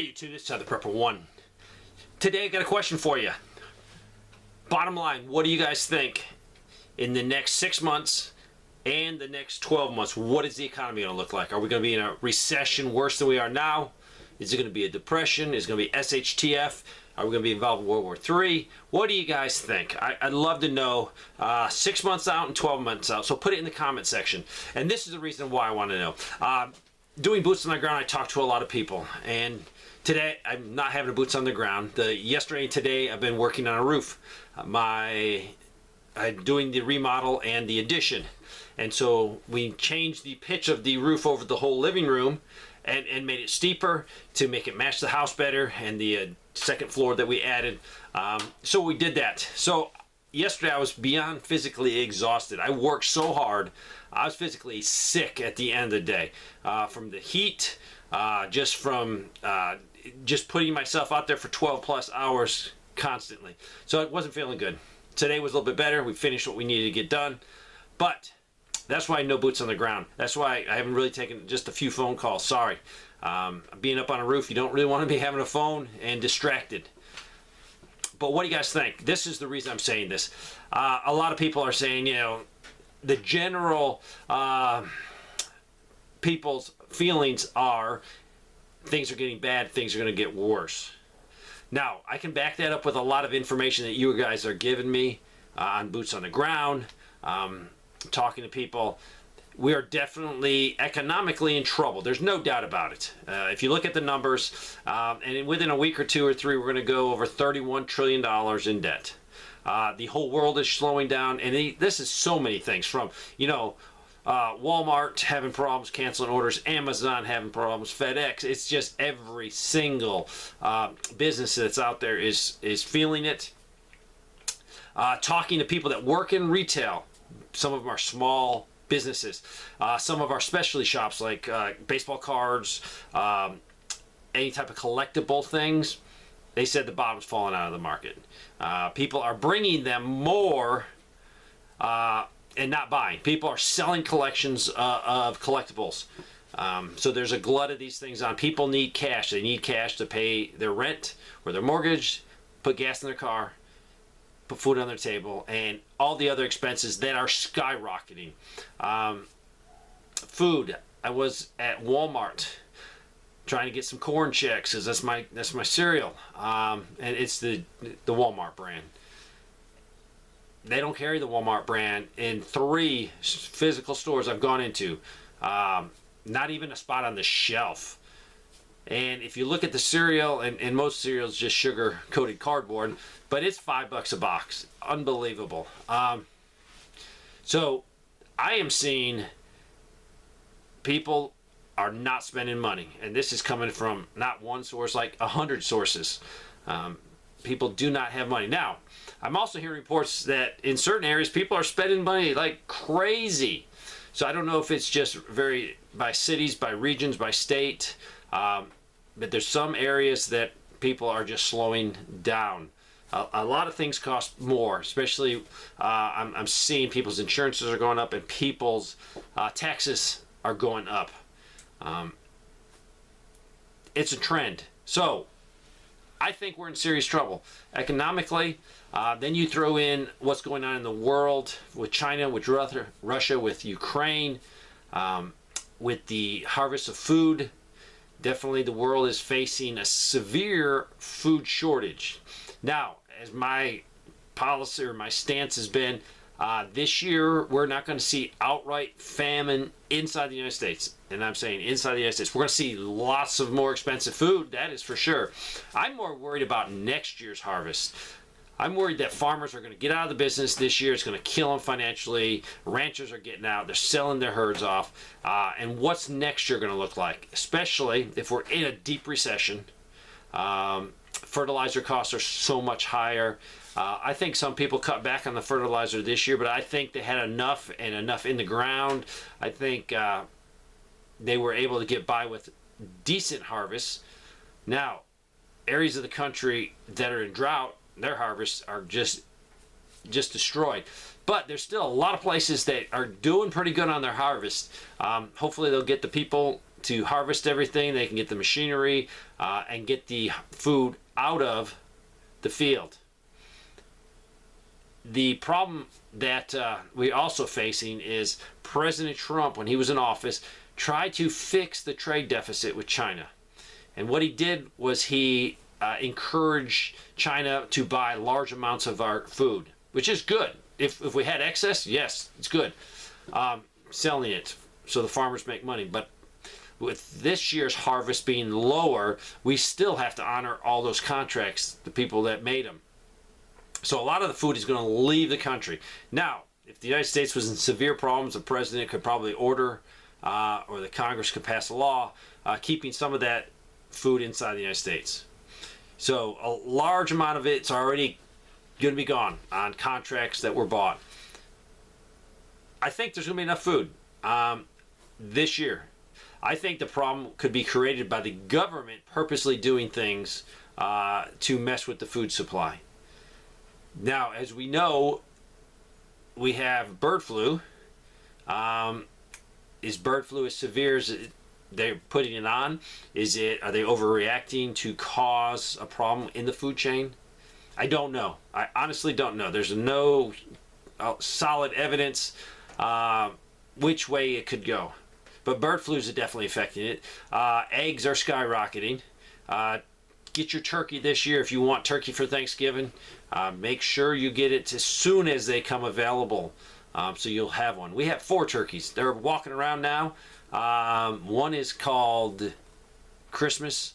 Hey YouTube, this is the Prepper One. Today I got a question for you. Bottom line, what do you guys think in the next 6 months and the next 12 months? What is the economy going to look like? Are we going to be in a recession worse than we are now? Is it going to be a depression? Is it going to be SHTF? Are we going to be involved in World War III? What do you guys think? I'd love to know 6 months out and 12 months out. So put it in the comment section. And this is the reason why I want to know. Doing boots on the ground, I talk to a lot of people. And today, I'm not having boots on the ground. Yesterday and today, I've been working on a roof. I'm doing the remodel and the addition. And so we changed the pitch of the roof over the whole living room and made it steeper to make it match the house better and the second floor that we added. So we did that. So yesterday I was beyond physically exhausted. I worked so hard. I was physically sick at the end of the day from the heat, just from just putting myself out there for 12 plus hours constantly. So it wasn't feeling good. Today was a little bit better. We finished what we needed to get done. But that's why no boots on the ground. That's why I haven't really taken just a few phone calls. Sorry. Being up on a roof, you don't really want to be having a phone and distracted. But what do you guys think? This is the reason I'm saying this. A lot of people are saying, you know, the general people's feelings are things are getting bad, things are going to get worse. Now, I can back that up with a lot of information that you guys are giving me on boots on the ground, talking to people. We are definitely economically in trouble. There's no doubt about it. If you look at the numbers, and within a week or two or three, we're going to go over $31 trillion in debt. The whole world is slowing down, and this is so many things from, you know, Walmart having problems canceling orders, Amazon having problems, FedEx. It's just every single business that's out there is feeling it. Talking to people that work in retail, some of them are small businesses, some of our specialty shops like baseball cards, any type of collectible things. They said the bottom's falling out of the market. People are bringing them more and not buying. People are selling collections of collectibles. So there's a glut of these things on. People need cash. They need cash to pay their rent or their mortgage, put gas in their car, put food on their table, and all the other expenses that are skyrocketing. Food. I was at Walmart trying to get some corn checks because that's my cereal, and it's the Walmart brand. They don't carry the Walmart brand in 3 physical stores I've gone into. Not even a spot on the shelf. And if you look at the cereal, and most cereals just sugar coated cardboard, but it's $5 a box. Unbelievable. So I am seeing people are not spending money, and this is coming from not one source, like 100 sources. People do not have money. Now, I'm also hearing reports that in certain areas people are spending money like crazy. So I don't know if it's just very by cities, by regions, by state, but there's some areas that people are just slowing down. A lot of things cost more, especially I'm seeing people's insurances are going up and people's taxes are going up. It's a trend. So I think we're in serious trouble economically. Then you throw in what's going on in the world with China, with Russia, with Ukraine, with the harvest of food. Definitely the world is facing a severe food shortage. Now, as my policy or my stance has been, this year we're not going to see outright famine inside the United States. And I'm saying inside the United States. We're going to see lots of more expensive food, that is for sure. I'm more worried about next year's harvest. I'm worried that farmers are going to get out of the business this year. It's going to kill them financially. Ranchers are getting out. They're selling their herds off. And what's next year going to look like? Especially if we're in a deep recession. Fertilizer costs are so much higher. I think some people cut back on the fertilizer this year, but I think they had enough and enough in the ground. I think they were able to get by with decent harvests. Now, areas of the country that are in drought, their harvests are just destroyed. But there's still a lot of places that are doing pretty good on their harvest. Hopefully they'll get the people to harvest everything. They can get the machinery and get the food out of the field. The problem that we're also facing is President Trump, when he was in office, tried to fix the trade deficit with China. And what he did was he encouraged China to buy large amounts of our food, which is good. If we had excess, yes, it's good. Selling it so the farmers make money. But with this year's harvest being lower, we still have to honor all those contracts, the people that made them. So a lot of the food is going to leave the country. Now, if the United States was in severe problems, the president could probably order, or the Congress could pass a law, keeping some of that food inside the United States. So a large amount of it's already going to be gone on contracts that were bought. I think there's going to be enough food this year. I think the problem could be created by the government purposely doing things to mess with the food supply. Now, as we know, we have bird flu. Is bird flu as severe as they're putting it on? Are they overreacting to cause a problem in the food chain? I don't know. I honestly don't know. There's no solid evidence which way it could go. But bird flu is definitely affecting it. Eggs are skyrocketing. Get your turkey this year if you want turkey for Thanksgiving. Make sure you get it as soon as they come available, so you'll have one. We have 4 turkeys. They're walking around now. One is called Christmas.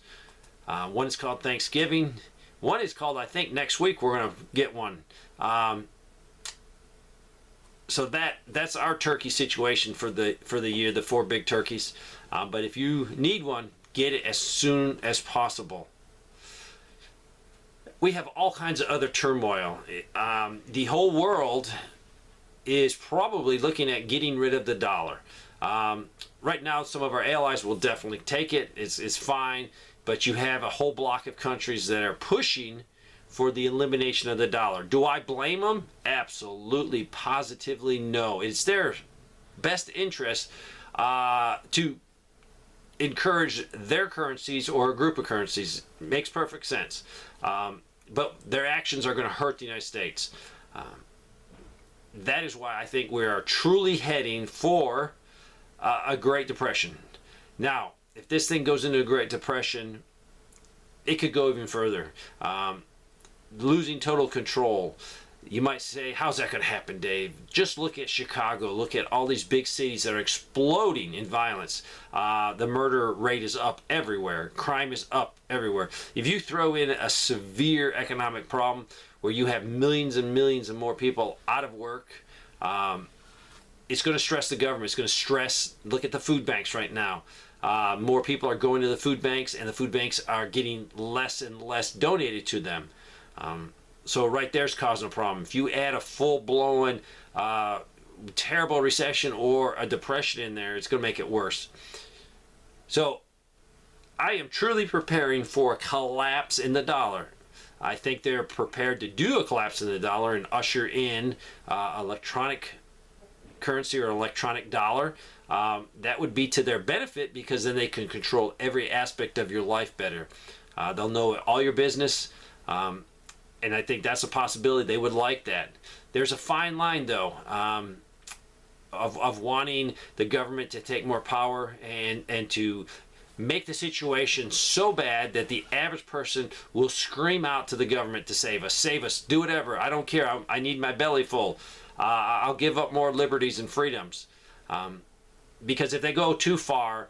One is called Thanksgiving. One is called, I think, next week we're going to get one. So that's our turkey situation for the year, the 4 big turkeys. But if you need one, get it as soon as possible. We have all kinds of other turmoil. The whole world is probably looking at getting rid of the dollar. Right now, some of our allies will definitely take it. It's fine. But you have a whole block of countries that are pushing for the elimination of the dollar. Do I blame them? Absolutely, positively no. It's their best interest to encourage their currencies or a group of currencies. Makes perfect sense. But their actions are going to hurt the United States. That is why I think we are truly heading for a Great Depression. Now, if this thing goes into a Great Depression, it could go even further. Losing total control. You might say, how's that going to happen, Dave? Just look at Chicago. Look at all these big cities that are exploding in violence. The murder rate is up everywhere. Crime is up everywhere. If you throw in a severe economic problem where you have millions and millions and more people out of work, it's going to stress the government. It's going to stress, look at the food banks right now. More people are going to the food banks, and the food banks are getting less and less donated to them. So right there's causing a problem. If you add a full-blown terrible recession or a depression in there, it's going to make it worse. So I am truly preparing for a collapse in the dollar. I think they're prepared to do a collapse in the dollar and usher in electronic currency or electronic dollar. That would be to their benefit, because then they can control every aspect of your life better. They'll know all your business. And I think that's a possibility. They would like that. There's a fine line, though, of wanting the government to take more power and to make the situation so bad that the average person will scream out to the government to save us, do whatever. I don't care. I need my belly full. I'll give up more liberties and freedoms. Because if they go too far,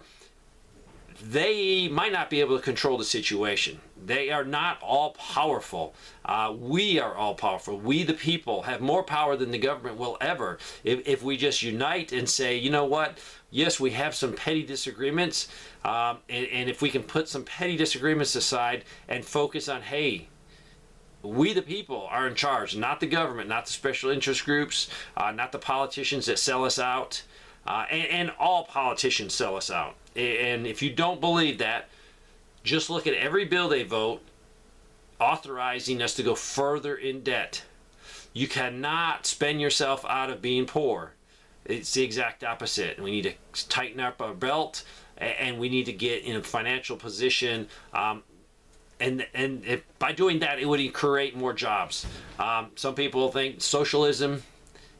they might not be able to control the situation. They are not all powerful. We are all powerful. We, the people, have more power than the government will ever. If we just unite and say, you know what? Yes, we have some petty disagreements. And if we can put some petty disagreements aside and focus on, hey, we, the people, are in charge, not the government, not the special interest groups, not the politicians that sell us out. And all politicians sell us out. And if you don't believe that, just look at every bill they vote authorizing us to go further in debt. You cannot spend yourself out of being poor. It's the exact opposite. We need to tighten up our belt, and we need to get in a financial position. And if, by doing that, it would create more jobs. Some people think socialism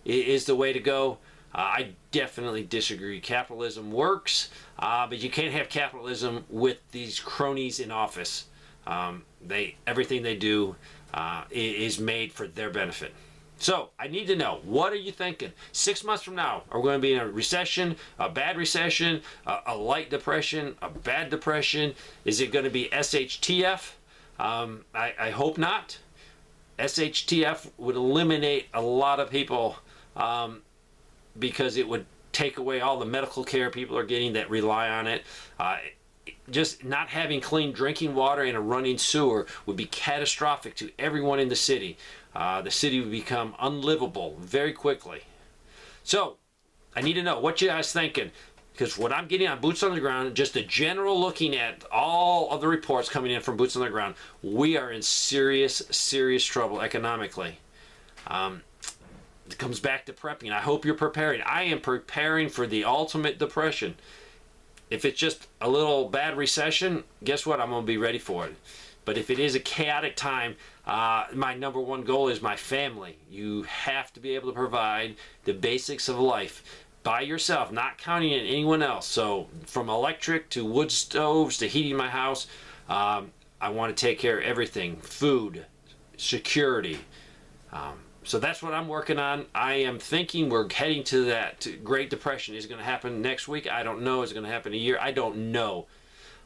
is the way to go. I definitely disagree. Capitalism works, but you can't have capitalism with these cronies in office. Everything they do is made for their benefit. So I need to know, what are you thinking? 6 months from now, are we going to be in a recession, a bad recession, a light depression, a bad depression? Is it going to be SHTF? I hope not. SHTF would eliminate a lot of people because it would take away all the medical care people are getting that rely on it. Just not having clean drinking water and a running sewer would be catastrophic to everyone in the city. The city would become unlivable very quickly. So I need to know what you guys thinking, because what I'm getting on Boots on the Ground, just a general looking at all of the reports coming in from Boots on the Ground, we are in serious trouble economically. It comes back to prepping. I hope you're preparing. I am preparing for the ultimate depression. If it's just a little bad recession, guess what? I'm going to be ready for it. But if it is a chaotic time, my number one goal is my family. You have to be able to provide the basics of life by yourself, not counting on anyone else. So from electric to wood stoves to heating my house, I want to take care of everything. Food, security. So that's what I'm working on. I am thinking we're heading to that Great Depression. Is it going to happen next week? I don't know. Is it going to happen a year? I don't know.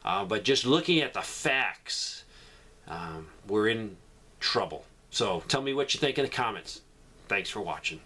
But just looking at the facts, we're in trouble. So tell me what you think in the comments. Thanks for watching.